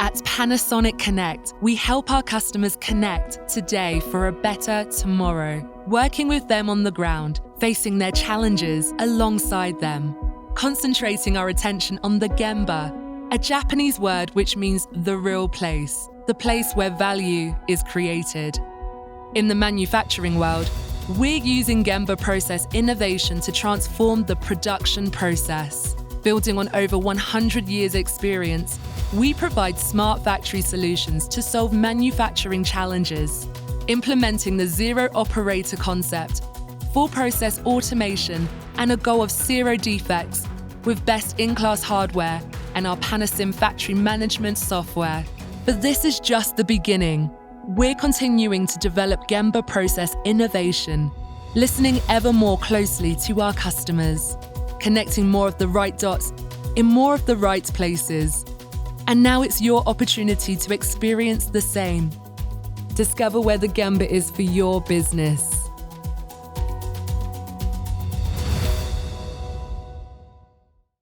At Panasonic Connect, we help our customers connect today for a better tomorrow, working with them on the ground, facing their challenges alongside them, concentrating our attention on the Gemba, a Japanese word which means the real place, the place where value is created. In the manufacturing world, we're using Gemba Process Innovation to transform the production process. Building on over 100 years' experience, we provide smart factory solutions to solve manufacturing challenges, implementing the zero operator concept, full process automation, and a goal of zero defects with best-in-class hardware and our PanaCim factory management software. But this is just the beginning. We're continuing to develop Gemba Process Innovation, listening ever more closely to our customers, connecting more of the right dots in more of the right places. And now it's your opportunity to experience the same. Discover where the Gemba is for your business.